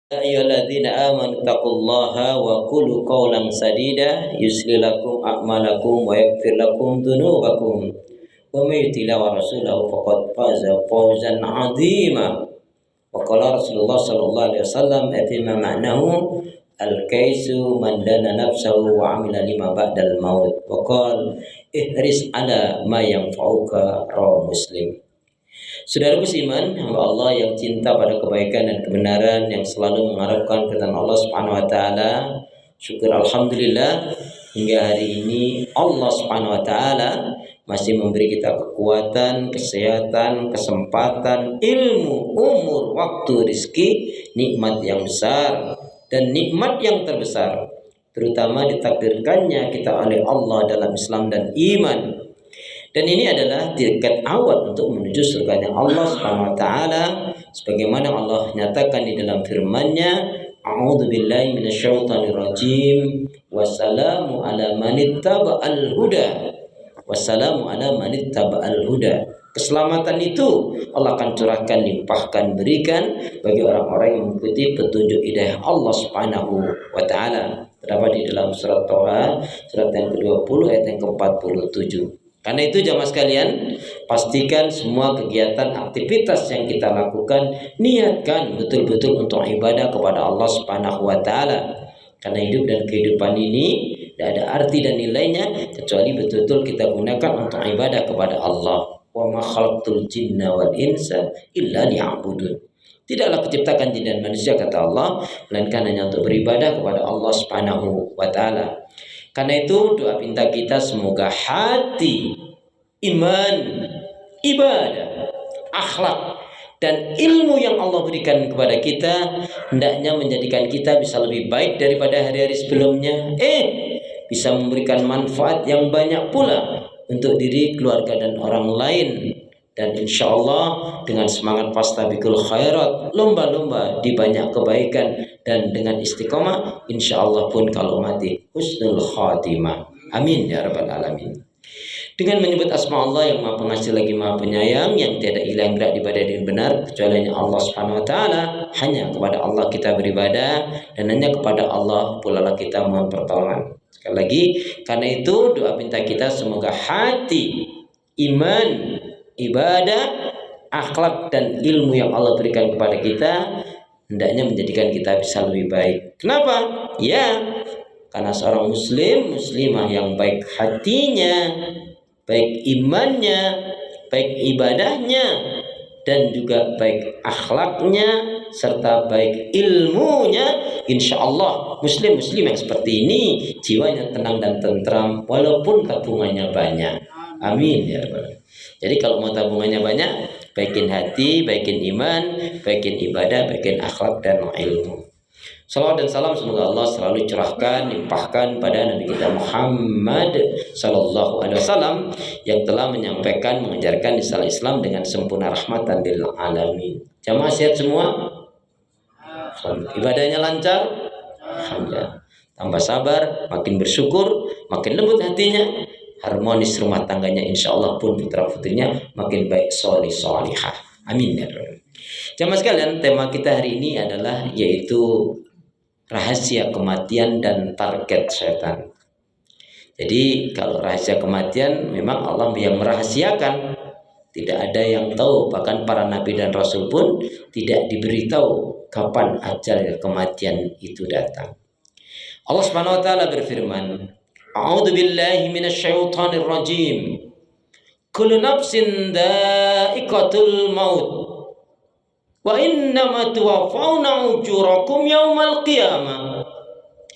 يا أيها الذين آمنوا اتقوا الله وقولوا قولا سديدا يصلح لكم أعمالكم ويغفر لكم ذنوبكم ومن يطع الله ورسوله فقد فاز فوزا عظيما وقال رسول الله صلى الله عليه وسلم فيما معناه الكيس من دان نفسه وعمل لما بعد الموت وقال احرص على ما ينفعك رواه مسلم. Saudaraku seiman, hamba Allah yang cinta pada kebaikan dan kebenaran, yang selalu mengharapkan keridhaan Allah Subhanahu wa taala. Syukur alhamdulillah hingga hari ini Allah Subhanahu wa taala masih memberi kita kekuatan, kesehatan, kesempatan, ilmu, umur, waktu, rezeki, nikmat yang besar dan nikmat yang terbesar, terutama ditakdirkannya kita oleh Allah dalam Islam dan iman. Dan ini adalah tiket awal untuk menuju surganya Allah Subhanahu wa taala, sebagaimana Allah nyatakan di dalam firman-Nya, a'udzubillahi minasyaitonir rajim, wassalamu ala manittaba'al huda. Wassalamu ala manittaba'al huda. Keselamatan itu Allah akan curahkan, limpahkan, berikan bagi orang-orang yang mengikuti petunjuk hidayah Allah Subhanahu wa taala. Terdapat di dalam surat Thaha, surat yang ke-20 ayat yang ke-47. Karena itu jamaah sekalian, pastikan semua kegiatan aktivitas yang kita lakukan niatkan betul-betul untuk ibadah kepada Allah Subhanahu wa taala. Karena hidup dan kehidupan ini tidak ada arti dan nilainya kecuali betul-betul kita gunakan untuk ibadah kepada Allah. Wa ma khalaqtul jinna wal insa illa liya'budun. Tidaklah kuciptakan jin dan manusia, kata Allah, melainkan hanya untuk beribadah kepada Allah Subhanahu wa taala. Karena itu doa pinta kita semoga hati, iman, ibadah, akhlak, dan ilmu yang Allah berikan kepada kita hendaknya menjadikan kita bisa lebih baik daripada hari-hari sebelumnya. Bisa memberikan manfaat yang banyak pula untuk diri, keluarga, dan orang lain. Dan insya Allah dengan semangat fastabiqul khairat, lomba-lomba di banyak kebaikan, dan dengan istiqomah insya Allah pun kalau mati husnul khatimah. Amin ya rabbal alamin. Dengan menyebut asma Allah yang maha pengasih lagi maha penyayang, yang tiada ilah yang diibadai dengan benar kecuali hanya Allah Subhanahu wa taala. Hanya kepada Allah kita beribadah dan hanya kepada Allah pula lah kita mohon pertolongan. Sekali lagi, karena itu doa minta kita semoga hati, iman, ibadah, akhlak, dan ilmu yang Allah berikan kepada kita hendaknya menjadikan kita bisa lebih baik. Kenapa? Ya, karena seorang muslim, muslimah yang baik hatinya, baik imannya, baik ibadahnya, dan juga baik akhlaknya, serta baik ilmunya, insya Allah muslim-muslim yang seperti ini jiwanya tenang dan tentram walaupun tabungannya banyak. Amin ya rabbal. Jadi kalau mau tabungannya banyak, baikin hati, baikin iman, baikin ibadah, baikin akhlak dan ilmu. Salawat dan salam semoga Allah selalu curahkan, limpahkan pada Nabi kita Muhammad sallallahu alaihi wasallam yang telah menyampaikan, mengajarkan Islam dengan sempurna rahmatan lil alamin. Jamaah sehat semua? Ibadahnya lancar? Alhamdulillah. Tambah sabar, makin bersyukur, makin lembut hatinya, harmonis rumah tangganya, insya Allah pun putra putrinya makin baik, solih solihah. Amin ya Rabbal. Jamaah sekalian, tema kita hari ini adalah yaitu rahasia kematian dan target setan. Jadi kalau rahasia kematian memang Allah yang merahasiakan, tidak ada yang tahu, bahkan para nabi dan rasul pun tidak diberitahu kapan ajal kematian itu datang. Allah Subhanahu wa taala berfirman, a'udzu billahi minasyaitonir rajim. Kullu nafsin dha'iqatul maut. Wa innama tuwaffawna ujurakum yaumal qiyamah.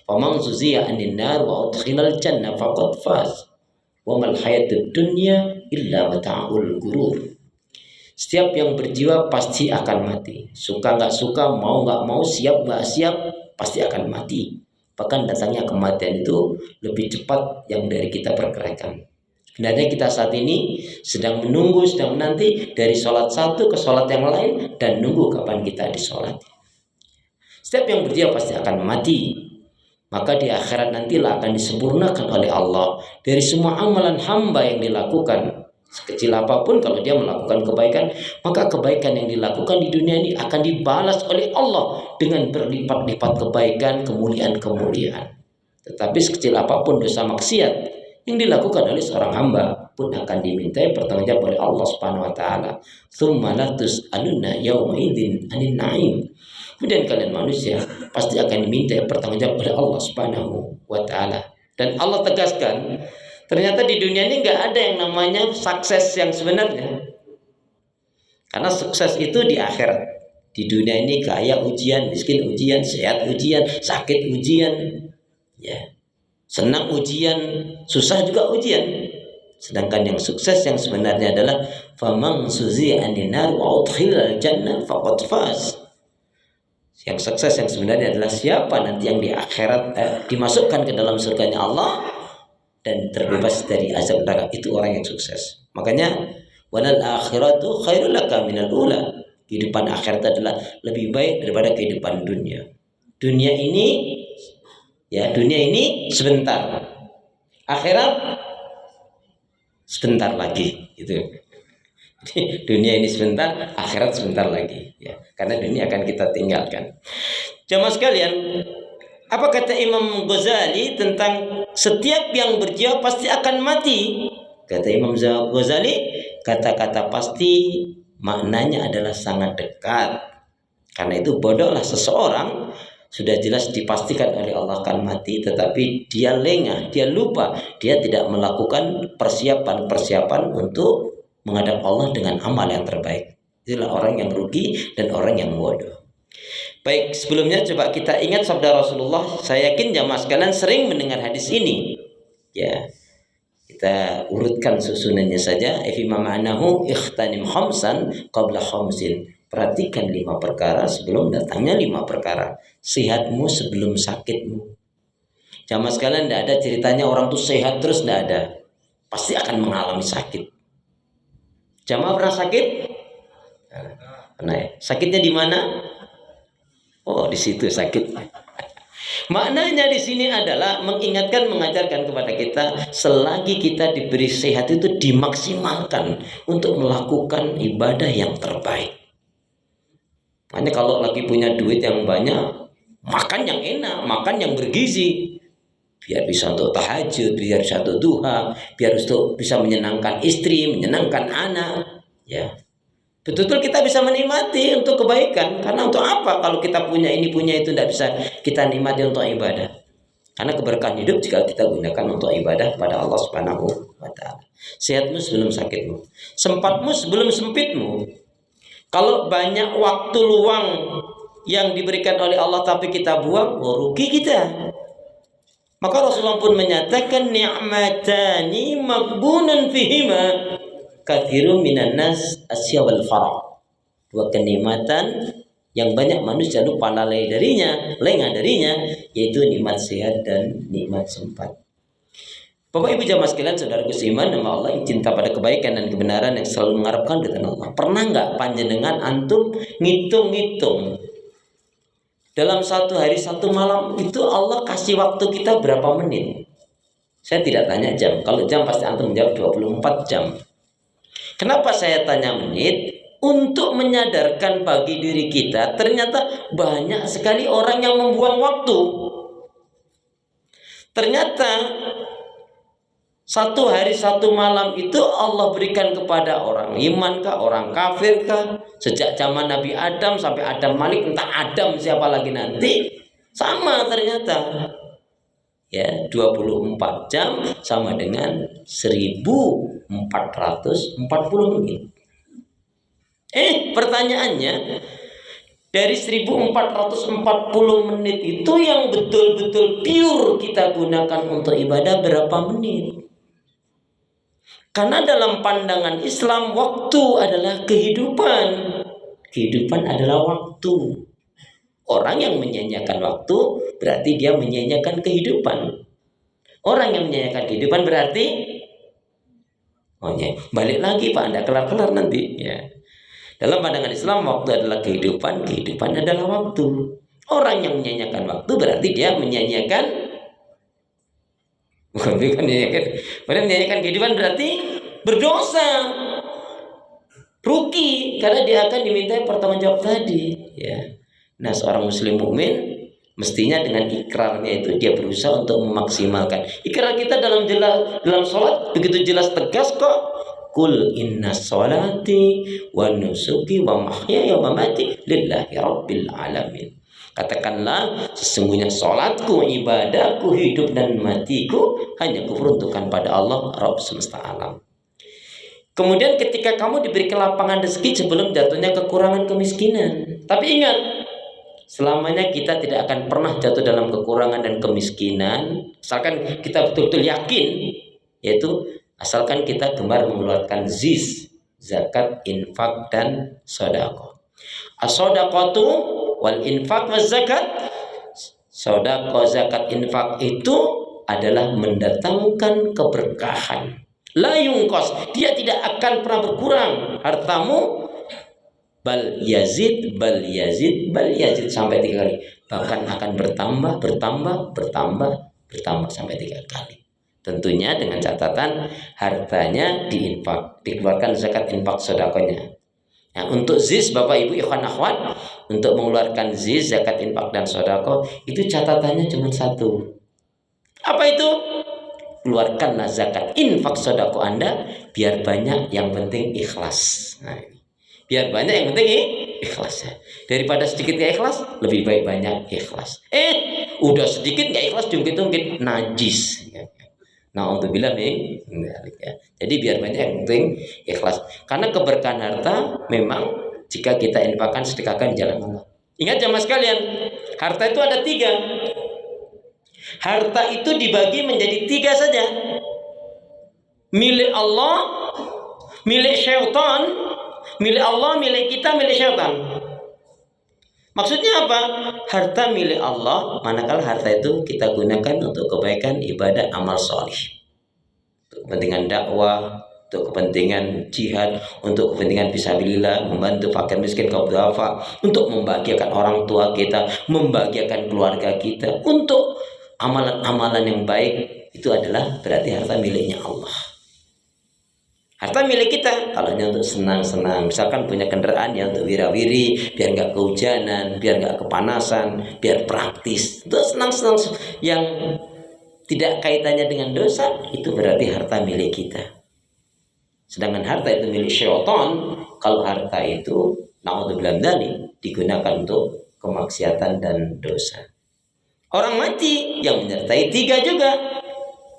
Faman zuziya 'anil nar wa udkhilal jannah faqad faz. Wa mal hayatud dunya illa mata'ul ghurur. Setiap yang berjiwa pasti akan mati. Suka enggak suka, mau enggak mau, siap enggak siap, pasti akan mati. Bahkan datangnya kematian itu lebih cepat yang dari kita perkirakan. Sebenarnya kita saat ini sedang menunggu, sedang menanti dari sholat satu ke sholat yang lain dan nunggu kapan kita disolat. Setiap yang berjiwa pasti akan mati. Maka di akhirat nantilah akan disempurnakan oleh Allah dari semua amalan hamba yang dilakukan. Sekecil apapun kalau dia melakukan kebaikan, maka kebaikan yang dilakukan di dunia ini akan dibalas oleh Allah dengan berlipat-lipat kebaikan, kemuliaan-kemuliaan. Tetapi sekecil apapun dosa maksiat yang dilakukan oleh seorang hamba pun akan dimintai pertanggungjawab oleh Allah Subhanahu wa taala. Tsumma la tus'aluna yauma idzin 'anil na'im. Kemudian kalian manusia pasti akan dimintai pertanggungjawab oleh Allah Subhanahu wa taala. Dan Allah tegaskan, ternyata di dunia ini nggak ada yang namanya sukses yang sebenarnya. Karena sukses itu di akhirat. Di dunia ini kaya ujian, miskin ujian, sehat ujian, sakit ujian, ya, senang ujian, susah juga ujian. Sedangkan yang sukses yang sebenarnya adalah faman suzi'a 'anil nar wa udkhilal jannah faqad faz. Yang sukses yang sebenarnya adalah siapa nanti yang di akhirat dimasukkan ke dalam surganya Allah dan terbebas dari azab neraka, itu orang yang sukses. Makanya walal akhiratu khairul laka minal ula. Kehidupan akhirat adalah lebih baik daripada kehidupan dunia. Dunia ini sebentar. Akhirat sebentar lagi gitu. Dunia ini sebentar, akhirat sebentar lagi, ya. Karena dunia akan kita tinggalkan. Jamaah sekalian, apa kata Imam Ghazali tentang setiap yang berjiwa pasti akan mati? Kata Imam Ghazali, kata-kata pasti maknanya adalah sangat dekat. Karena itu bodohlah seseorang, sudah jelas dipastikan oleh Allah akan mati, tetapi dia lengah, dia lupa, dia tidak melakukan persiapan untuk menghadap Allah dengan amal yang terbaik. Itulah orang yang rugi dan orang yang bodoh. Baik, sebelumnya coba kita ingat sabda Rasulullah. Saya yakin jamaah sekalian sering mendengar hadis ini. Ya, kita urutkan susunannya saja. Ifima ma'anahu ikhtanim khamsan qabla khamsin. Perhatikan 5 perkara sebelum datangnya 5 perkara. Sehatmu sebelum sakitmu. Jamaah sekalian, tidak ada ceritanya orang tuh sehat terus, tidak ada. Pasti akan mengalami sakit. Jamaah pernah sakit? Pernah ya? Sakitnya di mana? Oh, di situ sakit. Maknanya di sini adalah mengingatkan, mengajarkan kepada kita, selagi kita diberi sehat itu dimaksimalkan untuk melakukan ibadah yang terbaik. Makanya kalau lagi punya duit yang banyak, makan yang enak, makan yang bergizi. Biar bisa untuk tahajud, biar bisa untuk duha, biar untuk bisa menyenangkan istri, menyenangkan anak, ya. Betul-betul kita bisa menikmati untuk kebaikan. Karena untuk apa kalau kita punya ini, punya itu, tidak bisa kita nikmati untuk ibadah. Karena keberkahan hidup jika kita gunakan untuk ibadah kepada Allah Subhanahu wa taala. Sehatmu sebelum sakitmu, sempatmu sebelum sempitmu. Kalau banyak waktu luang yang diberikan oleh Allah tapi kita buang, rugi kita. Maka Rasulullah pun menyatakan, ni'matani maghbunan fihima katsirun minan nas asyawal farah. 2 kenikmatan yang banyak manusia lupa lalai darinya, lengah darinya, yaitu nikmat sehat dan nikmat sempat. Bapak Ibu jamaah sekalian, saudaraku seiman, nama Allah yang cinta pada kebaikan dan kebenaran, yang selalu mengharapkan ridha Allah. Pernah nggak panjenengan antum ngitung-ngitung dalam 1 hari 1 malam itu Allah kasih waktu kita berapa menit? Saya tidak tanya jam. Kalau jam pasti antum menjawab 24 jam. Kenapa saya tanya menit? Untuk menyadarkan bagi diri kita, ternyata banyak sekali orang yang membuang waktu. Ternyata 1 hari 1 malam itu Allah berikan kepada orang iman kah, orang kafir kah, sejak zaman Nabi Adam sampai Adam Malik, entah Adam siapa lagi nanti, sama ternyata. Ya, 24 jam sama dengan 1440 menit. Pertanyaannya, dari 1440 menit itu yang betul-betul pure kita gunakan untuk ibadah berapa menit? Karena dalam pandangan Islam, waktu adalah kehidupan. Kehidupan adalah waktu. Orang yang menyanyiakan waktu berarti dia menyanyiakan kehidupan. Orang yang menyanyiakan kehidupan berarti balik lagi Pak, Anda kelar-kelar nanti ya. Dalam pandangan Islam, waktu adalah kehidupan, kehidupan adalah waktu. Orang yang menyanyiakan waktu berarti dia menyanyiakan menyanyiakan kehidupan berarti berdosa, rugi karena dia akan dimintai pertanggungjawab tadi, ya. Nah, seorang muslim mukmin mestinya dengan ikrarnya itu dia berusaha untuk memaksimalkan. Ikrar kita dalam sholat begitu jelas tegas kok. Kul inna sholati wa nusuki wa mahyaya wa mamati lillahi rabbil alamin. Katakanlah, sesungguhnya sholatku, ibadahku, hidup dan matiku hanya kuperuntukkan pada Allah, Rabb semesta alam. Kemudian ketika kamu diberi kelapangan rezeki sebelum jatuhnya kekurangan kemiskinan. Tapi ingat, selamanya kita tidak akan pernah jatuh dalam kekurangan dan kemiskinan asalkan kita betul-betul yakin, yaitu asalkan kita gemar mengeluarkan zakat, infak, dan sedekah. As-shadaqatu wal infak waz zakat. Sedekah, zakat, infak itu adalah mendatangkan keberkahan. La yungkos, dia tidak akan pernah berkurang hartamu. Bal yazid sampai 3 kali. Bahkan akan bertambah sampai 3 kali. Tentunya dengan catatan hartanya dikeluarkan zakat, infak, sedekahnya. Nah, untuk Bapak Ibu ikhwan akhwat, untuk mengeluarkan zakat, infak, dan sedekah itu catatannya cuma satu. Apa itu? Keluarkanlah zakat, infak, sedekah Anda biar banyak, yang penting ikhlas. Nah, biar banyak, yang penting ikhlas ya. Daripada sedikit gak ikhlas, lebih baik banyak ikhlas. Udah sedikit gak ikhlas, jungkit-jungkit najis ya. Nah, untuk bilang nih, ya. Jadi biar banyak, yang penting ikhlas. Karena keberkahan harta memang jika kita infakkan, sedekahkan di jalan Allah. Ingat jamaah sekalian, harta itu ada 3. Harta itu dibagi menjadi 3 saja. Milik Allah, milik syaitan, milik Allah, milik kita, milik syaitan. Maksudnya apa? Harta milik Allah, manakala harta itu kita gunakan untuk kebaikan, ibadah, amal soleh, untuk kepentingan dakwah, untuk kepentingan jihad, untuk kepentingan fisabilillah, membantu fakir miskin, kaum duafa, untuk membahagiakan orang tua kita, membahagiakan keluarga kita, untuk amalan-amalan yang baik, itu adalah berarti harta miliknya Allah. Harta milik kita kalau hanya untuk senang-senang, misalkan punya kendaraan yang untuk wira-wiri, biar nggak kehujanan, biar nggak kepanasan, biar praktis, itu senang-senang yang tidak kaitannya dengan dosa, itu berarti harta milik kita. Sedangkan harta itu milik syaitan, kalau harta itu na'udzubillah digunakan untuk kemaksiatan dan dosa. Orang mati yang menyertai 3 juga,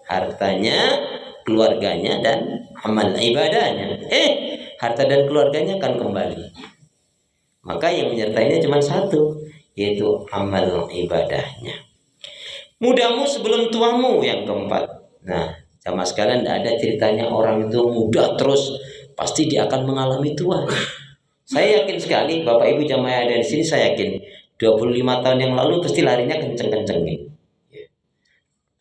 hartanya, keluarganya, dan amal ibadahnya. Harta dan keluarganya akan kembali. Maka yang menyertainya cuma 1, yaitu amal ibadahnya. Mudamu sebelum tuamu yang keempat. Nah, sama sekalian tidak ada ceritanya orang itu muda terus pasti dia akan mengalami tua. Saya yakin sekali, Bapak Ibu jamaah ada di sini, saya yakin 25 tahun yang lalu pasti larinya kenceng-kenceng nih.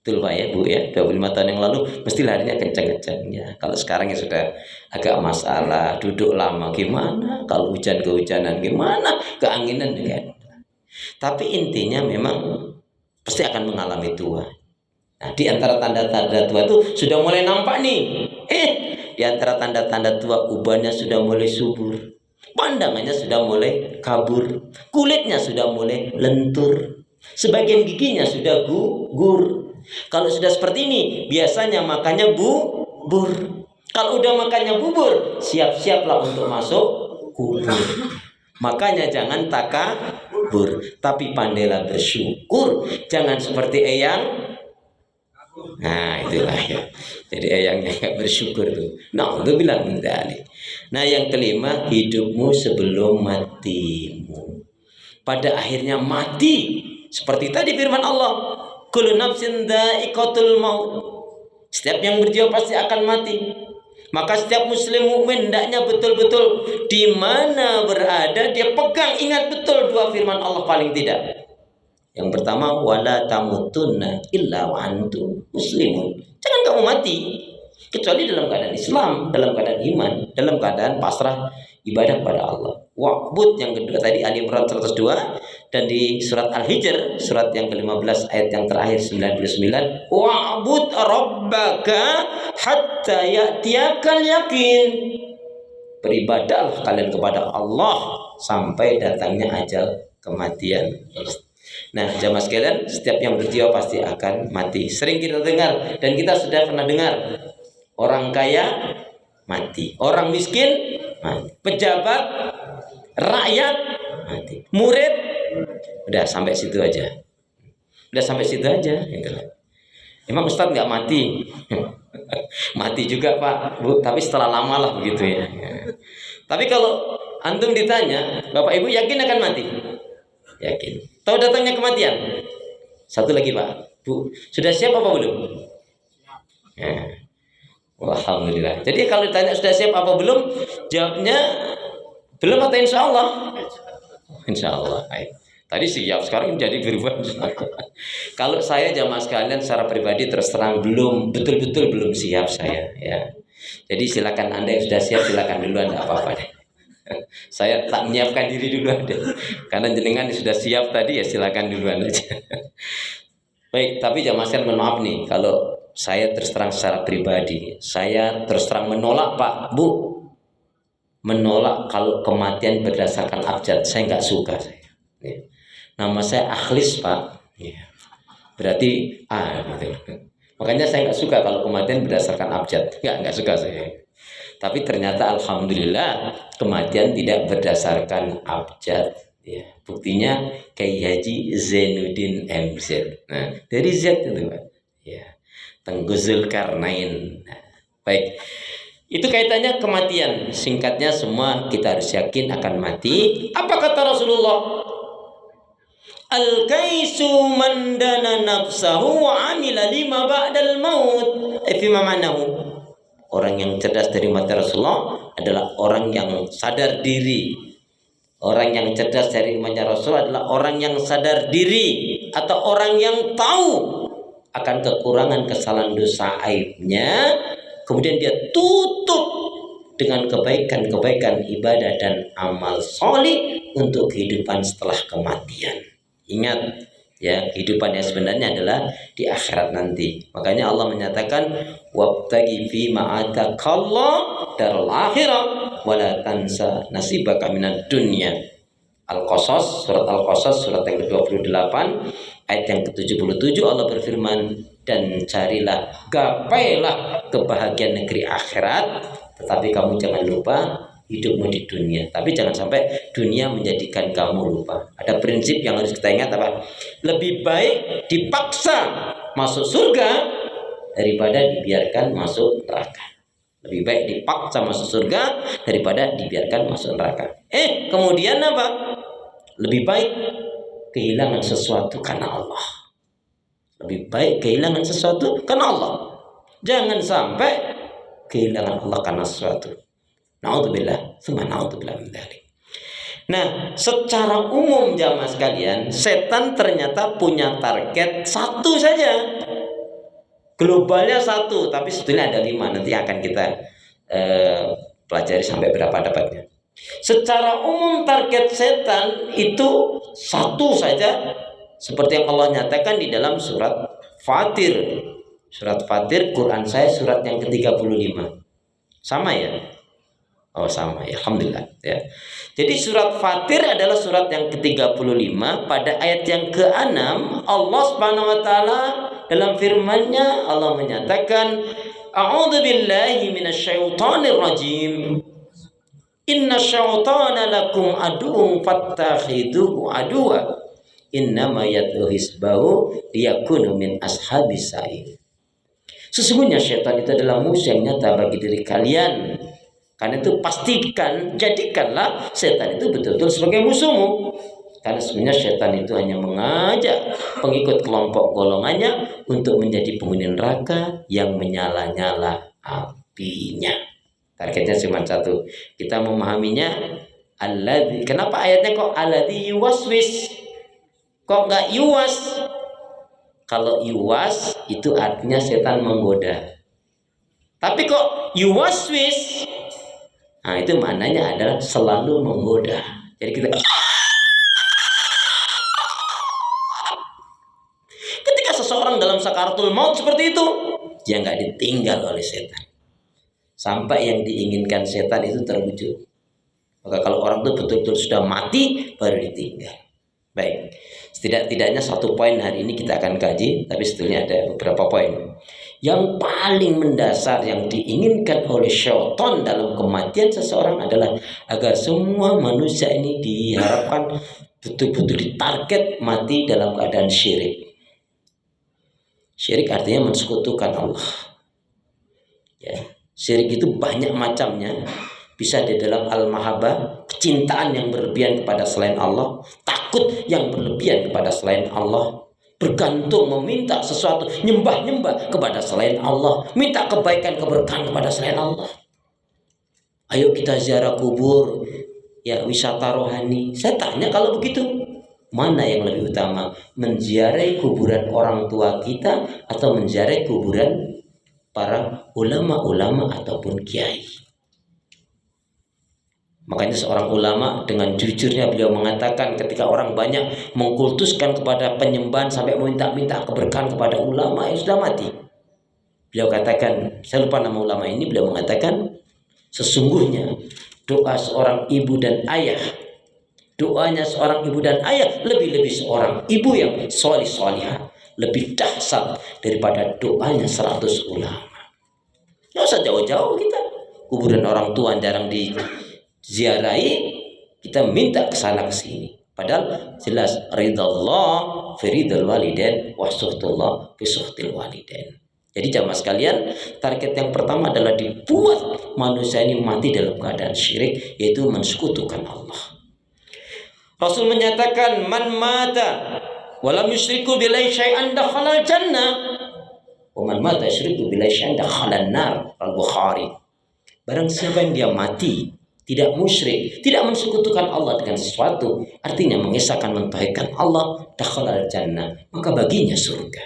Betul Pak ya Bu ya, 25 tahun yang lalu mesti larinya kencang-kencang ya. Kalau sekarang ya sudah agak masalah, duduk lama gimana, kalau kehujanan gimana, keanginan juga. Tapi intinya memang pasti akan mengalami tua. Nah, di antara tanda-tanda tua itu sudah mulai nampak nih. Di antara tanda-tanda tua, ubannya sudah mulai subur, pandangannya sudah mulai kabur, kulitnya sudah mulai lentur, sebagian giginya sudah gugur. Kalau sudah seperti ini, biasanya makannya bubur. Kalau udah makannya bubur, siap-siaplah untuk masuk kubur. Makanya jangan takabur, tapi pandailah bersyukur. Jangan seperti eyang. Nah, itulah ya. Jadi eyangnya nggak bersyukur tuh. Nah, itu bilang mindali. Nah, yang kelima, hidupmu sebelum matimu. Pada akhirnya mati. Seperti tadi firman Allah. Kullu nafsin dha'iqatul maut. Setiap yang berjiwa pasti akan mati. Maka setiap muslim mukmin hendaknya betul-betul di mana berada dia pegang, ingat betul 2 firman Allah paling tidak. Yang pertama, wala tamutunna illa wa antum muslimun. Jangan kamu mati kecuali dalam keadaan Islam, dalam keadaan iman, dalam keadaan pasrah ibadah pada Allah. Wa'bud yang kedua tadi Ali Imran 102, dan di surat Al-Hijr surat yang ke-15 ayat yang terakhir 99, wa'bud rabbaka hatta ya'tiyakal yakin. Beribadahlah kalian kepada Allah sampai datangnya ajal kematian. Nah, jamaah sekalian, setiap yang berjiwa pasti akan mati. Sering kita dengar dan kita sudah pernah dengar, orang kaya mati, orang miskin mati, pejabat, rakyat mati, murid, udah sampai situ aja. Udah sampai situ aja gitu. Emang Ustadz nggak mati? Mati juga Pak, Bu, tapi setelah lama lah begitu ya. Tapi kalau antum ditanya, Bapak Ibu yakin akan mati? Yakin. Tahu datangnya kematian? Satu lagi Pak, Bu, sudah siap apa belum? Ya. Alhamdulillah. Jadi kalau ditanya sudah siap apa belum, jawabnya belum atau insya Allah? Insya Allah. Tadi siap, sekarang jadi berubah. Kalau saya jamaah sekalian secara pribadi terus terang belum, betul-betul belum siap saya ya. Jadi silakan Anda yang sudah siap silakan duluan, enggak apa-apa deh. Saya tak menyiapkan diri duluan deh. Karena jenengan sudah siap tadi ya silakan duluan aja. Baik, tapi jamaah sekalian mohon maaf nih kalau saya terus terang secara pribadi, saya terus terang menolak Pak, Bu. Menolak kalau kematian berdasarkan abjad, saya nggak suka saya. Ya. Nama saya Akhlis Pak, ya. Berarti gitu. Makanya saya nggak suka kalau kematian berdasarkan abjad, nggak suka saya. Tapi ternyata alhamdulillah kematian tidak berdasarkan abjad. Ya. Buktinya Kiai Haji Zainuddin MZ. Nah, dari Z itu Pak. Ya. Tengku Zulkarnain. Nah, baik. Itu kaitannya kematian. Singkatnya semua kita harus yakin akan mati. Apa kata Rasulullah? Al-kaisu man dana nafsahu wa amila lima ba'dal maut. Fima ma'nahu. Orang yang cerdas dari mata Rasulullah adalah orang yang sadar diri. Orang yang cerdas dari imannya Rasul adalah orang yang sadar diri atau orang yang tahu akan kekurangan kesalahan dosa aibnya, kemudian dia tutup dengan kebaikan-kebaikan ibadah dan amal solih untuk kehidupan setelah kematian. Ingat ya, kehidupan yang sebenarnya adalah di akhirat nanti. Makanya Allah menyatakan wabtaghi fi ma atakallah darul akhirah wala tansa nasibaka minad dunya. Al-Qasas, surat Al-Qasas surat yang ke-28 ayat yang ke-77 Allah berfirman, dan carilah, gapailah kebahagiaan negeri akhirat, tetapi kamu jangan lupa hidupmu di dunia. Tapi jangan sampai dunia menjadikan kamu lupa. Ada prinsip yang harus kita ingat apa? Lebih baik dipaksa masuk surga daripada dibiarkan masuk neraka. Lebih baik dipaksa masuk surga daripada dibiarkan masuk neraka. Kemudian apa? Lebih baik kehilangan sesuatu karena Allah. Lebih baik kehilangan sesuatu karena Allah. Jangan sampai kehilangan Allah karena sesuatu. Na'udzubillah, tsumma na'udzubillah min dzalik. Nah, secara umum jamaah sekalian, setan ternyata punya target satu saja. Globalnya satu, tapi sebetulnya ada 5. Nanti akan kita pelajari sampai berapa dapatnya. Secara umum target setan itu satu saja, seperti yang Allah nyatakan di dalam surat Fatir. Surat Fatir, Quran saya surat yang ke-35. Sama ya? Oh sama ya, alhamdulillah ya. Jadi surat Fatir adalah surat yang ke-35. Pada ayat yang ke-6 Allah Subhanahu wa taala dalam firman-Nya Allah menyatakan, a'udzubillahi minasyaitonir rajim. Inna syaitana lakum aduwwun fattakhiduhu aduwwa. Innama yad'u hisbahu liyakunu min ashabis sa'ir. Sesungguhnya syaitan itu adalah musuh yang nyata bagi diri kalian. Karena itu pastikan, jadikanlah setan itu betul-betul sebagai musuhmu. Karena sebenarnya setan itu hanya mengajak pengikut kelompok golongannya untuk menjadi penghuni neraka yang menyala-nyala apinya. Targetnya cuma satu. Kita memahaminya alladzi. Kenapa ayatnya kok alladzi yuwaswis? Kok enggak yuwas? Kalau yuwas itu artinya setan menggoda. Tapi kok yuwaswis? Nah, itu maknanya adalah selalu menggoda. Jadi ketika seseorang dalam sakaratul maut seperti itu, dia nggak ditinggal oleh setan. Sampai yang diinginkan setan itu terwujud. Maka kalau orang itu betul-betul sudah mati, baru ditinggal. Baik, setidak-tidaknya satu poin hari ini kita akan kaji, tapi sebetulnya ada beberapa poin. Yang paling mendasar yang diinginkan oleh syaitan dalam kematian seseorang adalah agar semua manusia ini diharapkan betul-betul ditarget mati dalam keadaan syirik. Syirik artinya mensekutukan Allah. Ya. Syirik itu banyak macamnya. Bisa di dalam al-mahabbah, kecintaan yang berlebihan kepada selain Allah, takut yang berlebihan kepada selain Allah, bergantung meminta sesuatu, nyembah-nyembah kepada selain Allah, minta kebaikan keberkahan kepada selain Allah. Ayo kita ziarah kubur, ya wisata rohani. Saya tanya kalau begitu, mana yang lebih utama? Menziarahi kuburan orang tua kita atau menziarahi kuburan para ulama-ulama ataupun kiai? Makanya seorang ulama dengan jujurnya beliau mengatakan ketika orang banyak mengkultuskan kepada penyembahan sampai meminta-minta keberkahan kepada ulama yang sudah mati. Beliau katakan, saya lupa nama ulama ini, beliau mengatakan sesungguhnya doa seorang ibu dan ayah, doanya seorang ibu dan ayah, lebih-lebih seorang ibu yang solih-solihah, lebih dahsyat daripada doanya 100 ulama. Nggak usah jauh-jauh kita. Kuburan orang tua jarang diziarahi, kita minta kesana kesini. Padahal jelas ridallah fi ridal walidain wa suhtullah fi suhtil walidain. Jadi jamaah sekalian, target yang pertama adalah dibuat manusia ini mati dalam keadaan syirik, yaitu mensekutukan Allah. Rasul menyatakan, man mata walam yusyriku billahi syai'an dakhala jannah wa man mata yusyriku billahi syai'an dakhala an-nar. Al-Bukhari. Barang siapa yang dia mati tidak musyrik, tidak mensekutukan Allah dengan sesuatu, artinya mengesahkan, mentauhidkan Allah, dakhala jannah, maka baginya surga.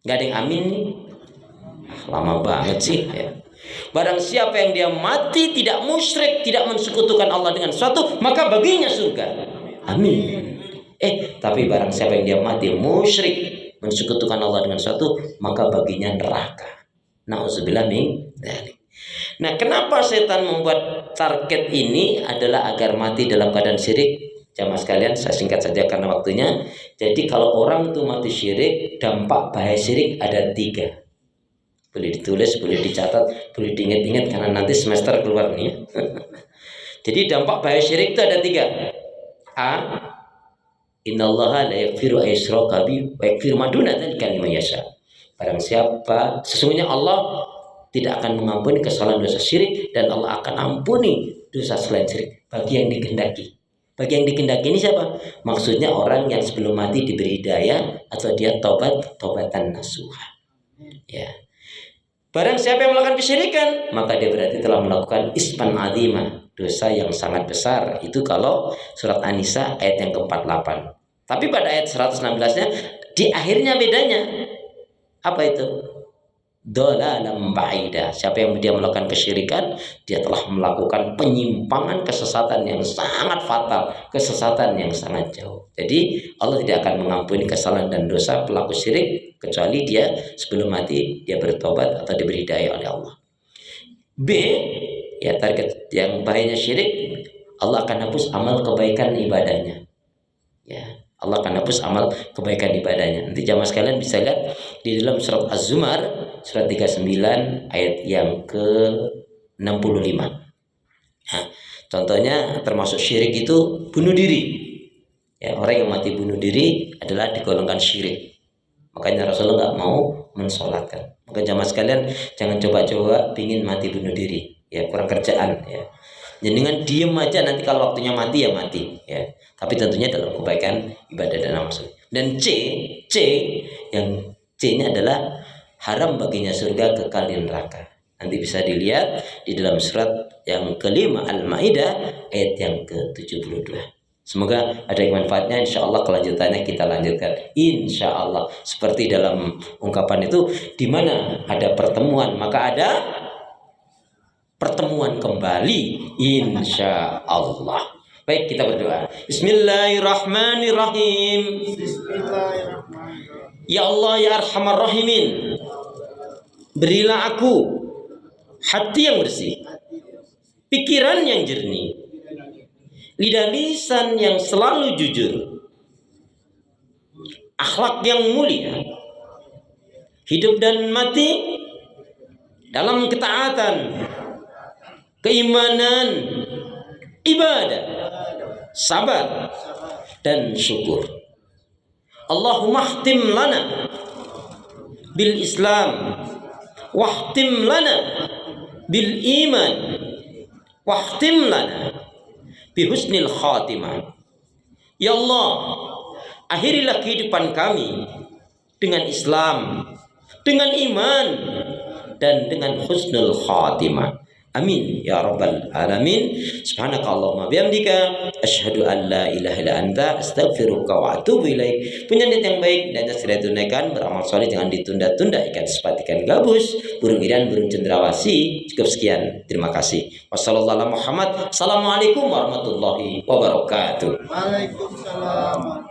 Gak ada yang amin nih? Lama banget sih ya. Barang siapa yang dia mati tidak musyrik, tidak mensekutukan Allah dengan sesuatu, maka baginya surga. Amin. Tapi barang siapa yang dia mati musyrik, mensekutukan Allah dengan sesuatu, maka baginya neraka. Nauzubillah min dzalik. Nah, kenapa setan membuat target ini adalah agar mati dalam keadaan syirik? Jamaah sekalian, saya singkat saja karena waktunya. Jadi kalau orang itu mati syirik, dampak bahaya syirik ada 3. Boleh ditulis, boleh dicatat, boleh diingat-ingat karena nanti semester keluar nih ya. Jadi dampak bahaya syirik itu ada 3. A. Innallaha la yaghfiru ayyushraka bihi wa yaghfiru ma duna dzalika liman yasha. Barang siapa, sesungguhnya Allah tidak akan mengampuni kesalahan dosa syirik, dan Allah akan ampuni dosa selain syirik bagi yang dikehendaki. Bagi yang dikehendaki ini siapa? Maksudnya orang yang sebelum mati diberi hidayah atau dia tobatan nasuha. Ya. Barang siapa yang melakukan kesyirikan, maka dia berarti telah melakukan isman azimah, dosa yang sangat besar. Itu kalau surat An-Nisa ayat yang ke-48. Tapi pada ayat 116-nya di akhirnya bedanya. Apa itu? Dhalalan ba'ida. Siapa yang dia melakukan kesyirikan, dia telah melakukan penyimpangan, kesesatan yang sangat fatal, kesesatan yang sangat jauh. Jadi Allah tidak akan mengampuni kesalahan dan dosa pelaku syirik kecuali dia sebelum mati dia bertobat atau diberi hidayah oleh Allah. B, ya target yang bahayanya syirik, Allah akan hapus amal kebaikan ibadahnya. Ya, Allah akan hapus amal kebaikan ibadahnya. Nanti jamaah sekalian bisa lihat di dalam surat Az-Zumar surat 39 ayat yang ke-65. Nah, contohnya termasuk syirik itu bunuh diri. Ya, orang yang mati bunuh diri adalah digolongkan syirik. Makanya Rasulullah nggak mau mensolatkan. Maka jamaah sekalian jangan coba-coba pingin mati bunuh diri. Ya, kurang kerjaan ya. Jangan diem aja, nanti kalau waktunya mati ya mati ya. Tapi tentunya dalam kebaikan ibadah dan amal. Dan C yang C-nya adalah haram baginya surga, kekal di neraka. Nanti bisa dilihat di dalam surat yang ke-5 Al-Maidah ayat yang ke-72. Semoga ada manfaatnya. Insya Allah kelanjutannya kita lanjutkan. Insya Allah seperti dalam ungkapan itu, di mana ada pertemuan maka ada pertemuan kembali. Insya Allah. Baik, kita berdoa. Bismillahirrahmanirrahim. Bismillahirrahmanirrahim. Ya Allah ya Arhamar Rahimin, berilah aku hati yang bersih, pikiran yang jernih, lidah lisan yang selalu jujur, akhlak yang mulia, hidup dan mati dalam ketaatan, keimanan, ibadah, sabar, dan syukur. Allahumma khtim lana bil Islam, wahtim lana bil iman, wahtim lana bi husnil khatimah. Ya Allah, akhirilah kehidupan kami dengan Islam, dengan iman, dan dengan husnul khatimah. Amin ya rabbal alamin. Subhanakallahumma bihamdika asyhadu an la ilaha illa anta astaghfiruka wa atubu ilaik. Punya niat yang baik dan segera tunaikan, beramal soleh jangan ditunda-tunda. Ikan sepat, ikan gabus, burung iran, burung cendrawasih. Cukup sekian, terima kasih. Wassalamualaikum warahmatullahi wabarakatuh. Waalaikumsalam.